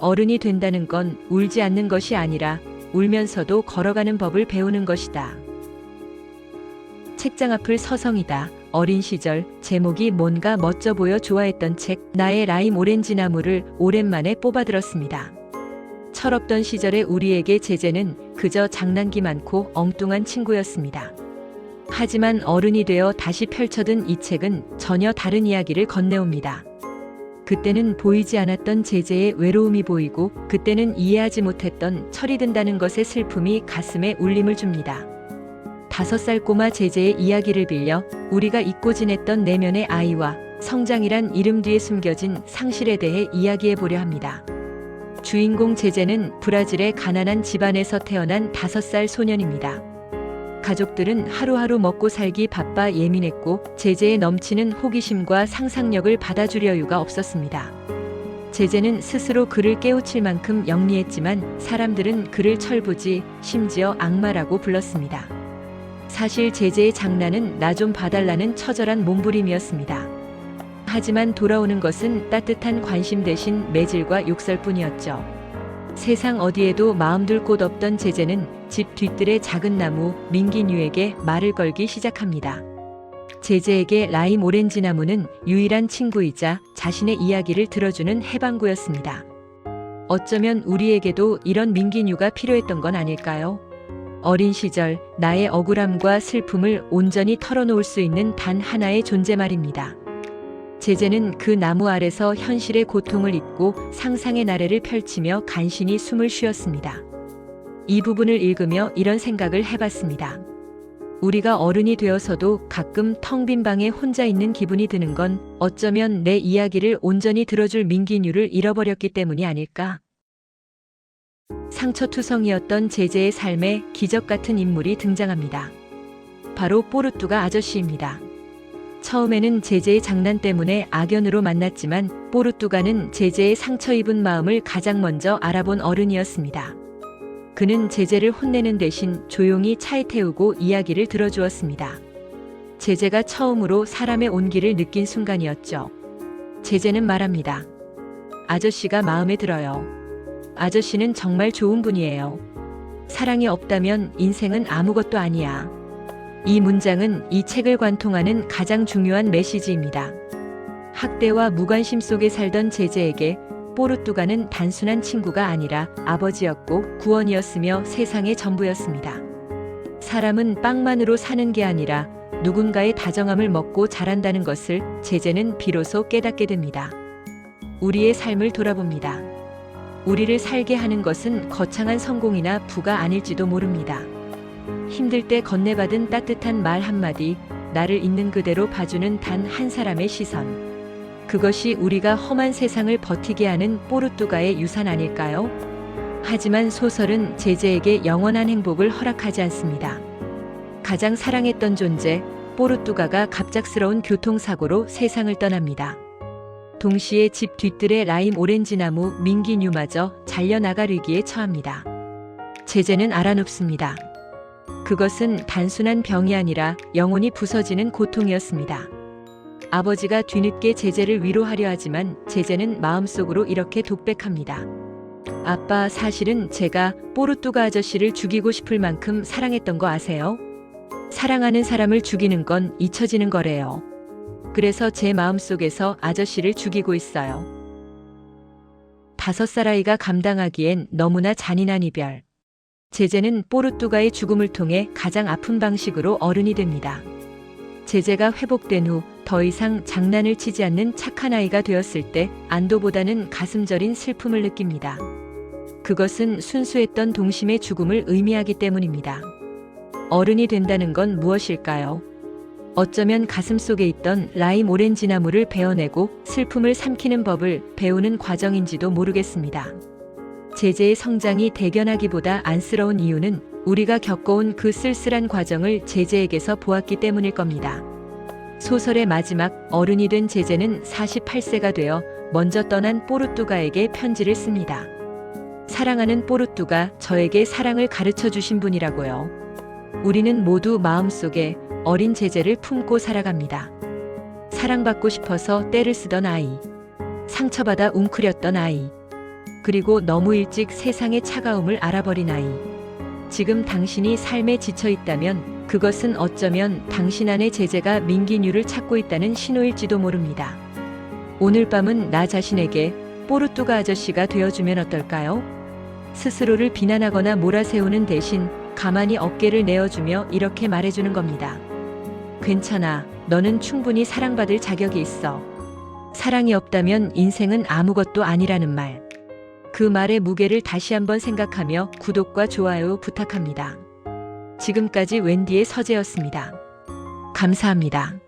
어른이 된다는 건 울지 않는 것이 아니라 울면서도 걸어가는 법을 배우는 것이다. 책장 앞을 서성이다. 어린 시절 제목이 뭔가 멋져 보여 좋아했던 책 나의 라임 오렌지 나무를 오랜만에 뽑아들었습니다. 철없던 시절의 우리에게 제재는 그저 장난기 많고 엉뚱한 친구였습니다. 하지만 어른이 되어 다시 펼쳐든 이 책은 전혀 다른 이야기를 건네옵니다. 그때는 보이지 않았던 제재의 외로움이 보이고 그때는 이해하지 못했던 철이 든다는 것의 슬픔이 가슴에 울림을 줍니다. 5살 꼬마 제재의 이야기를 빌려 우리가 잊고 지냈던 내면의 아이와 성장이란 이름 뒤에 숨겨진 상실에 대해 이야기해 보려 합니다. 주인공 제재는 브라질의 가난한 집안에서 태어난 5살 소년입니다. 가족들은 하루하루 먹고 살기 바빠 예민했고 제재에 넘치는 호기심과 상상력을 받아줄 여유가 없었습니다. 제재는 스스로 그를 깨우칠 만큼 영리했지만 사람들은 그를 철부지 심지어 악마라고 불렀습니다. 사실 제재의 장난은 나 좀 봐달라는 처절한 몸부림이었습니다. 하지만 돌아오는 것은 따뜻한 관심 대신 매질과 욕설뿐이었죠. 세상 어디에도 마음둘 곳 없던 제재는 집 뒤뜰의 작은 나무 민기뉴에게 말을 걸기 시작합니다. 제재에게 라임 오렌지 나무는 유일한 친구이자 자신의 이야기를 들어주는 해방구였습니다. 어쩌면 우리에게도 이런 민기뉴가 필요했던 건 아닐까요? 어린 시절 나의 억울함과 슬픔을 온전히 털어놓을 수 있는 단 하나의 존재 말입니다. 제재는 그 나무 아래서 현실의 고통을 잊고 상상의 나래를 펼치며 간신히 숨을 쉬었습니다. 이 부분을 읽으며 이런 생각을 해봤습니다. 우리가 어른이 되어서도 가끔 텅 빈 방에 혼자 있는 기분이 드는 건 어쩌면 내 이야기를 온전히 들어줄 민기뉴를 잃어버렸기 때문이 아닐까? 상처투성이었던 제재의 삶에 기적 같은 인물이 등장합니다. 바로 뽀르뚜가 아저씨입니다. 처음에는 제재의 장난 때문에 악연으로 만났지만 뽀르뚜가는 제재의 상처 입은 마음을 가장 먼저 알아본 어른이었습니다. 그는 제재를 혼내는 대신 조용히 차에 태우고 이야기를 들어주었습니다. 제재가 처음으로 사람의 온기를 느낀 순간이었죠. 제재는 말합니다. 아저씨가 마음에 들어요. 아저씨는 정말 좋은 분이에요. 사랑이 없다면 인생은 아무것도 아니야. 이 문장은 이 책을 관통하는 가장 중요한 메시지입니다. 학대와 무관심 속에 살던 제재에게 뽀르뚜가는 단순한 친구가 아니라 아버지였고 구원이었으며 세상의 전부였습니다. 사람은 빵만으로 사는 게 아니라 누군가의 다정함을 먹고 자란다는 것을 제재는 비로소 깨닫게 됩니다. 우리의 삶을 돌아봅니다. 우리를 살게 하는 것은 거창한 성공이나 부가 아닐지도 모릅니다. 힘들 때 건네받은 따뜻한 말 한마디, 나를 있는 그대로 봐주는 단 한 사람의 시선. 그것이 우리가 험한 세상을 버티게 하는 뽀르뚜가의 유산 아닐까요? 하지만 소설은 제재에게 영원한 행복을 허락하지 않습니다. 가장 사랑했던 존재, 뽀르뚜가가 갑작스러운 교통사고로 세상을 떠납니다. 동시에 집 뒤뜰의 라임 오렌지 나무 민기뉴마저 잘려나갈 위기에 처합니다. 제재는 알아눕습니다. 그것은 단순한 병이 아니라 영혼이 부서지는 고통이었습니다. 아버지가 뒤늦게 제재를 위로하려 하지만 제재는 마음속으로 이렇게 독백합니다. 아빠, 사실은 제가 뽀르뚜가 아저씨를 죽이고 싶을 만큼 사랑했던 거 아세요? 사랑하는 사람을 죽이는 건 잊혀지는 거래요. 그래서 제 마음속에서 아저씨를 죽이고 있어요. 5살 아이가 감당하기엔 너무나 잔인한 이별. 제재는 뽀르뚜가의 죽음을 통해 가장 아픈 방식으로 어른이 됩니다. 제재가 회복된 후 더 이상 장난을 치지 않는 착한 아이가 되었을 때 안도보다는 가슴 저린 슬픔을 느낍니다. 그것은 순수했던 동심의 죽음을 의미하기 때문입니다. 어른이 된다는 건 무엇일까요? 어쩌면 가슴속에 있던 라임 오렌지 나무를 베어내고 슬픔을 삼키는 법을 배우는 과정인지도 모르겠습니다. 제재의 성장이 대견하기보다 안쓰러운 이유는 우리가 겪어온 그 쓸쓸한 과정을 제재에게서 보았기 때문일 겁니다. 소설의 마지막 어른이 된 제재는 48세가 되어 먼저 떠난 뽀르뚜가에게 편지를 씁니다. 사랑하는 뽀르뚜가, 저에게 사랑을 가르쳐 주신 분이라고요. 우리는 모두 마음속에 어린 제재를 품고 살아갑니다. 사랑받고 싶어서 떼를 쓰던 아이, 상처받아 웅크렸던 아이, 그리고 너무 일찍 세상의 차가움을 알아버린 아이. 지금 당신이 삶에 지쳐 있다면 그것은 어쩌면 당신 안의 제재가 민기뉴를 찾고 있다는 신호일지도 모릅니다. 오늘 밤은 나 자신에게 뽀르뚜가 아저씨가 되어주면 어떨까요? 스스로를 비난하거나 몰아세우는 대신 가만히 어깨를 내어주며 이렇게 말해주는 겁니다. 괜찮아. 너는 충분히 사랑받을 자격이 있어. 사랑이 없다면 인생은 아무것도 아니라는 말. 그 말의 무게를 다시 한번 생각하며 구독과 좋아요 부탁합니다. 지금까지 웬디의 서재였습니다. 감사합니다.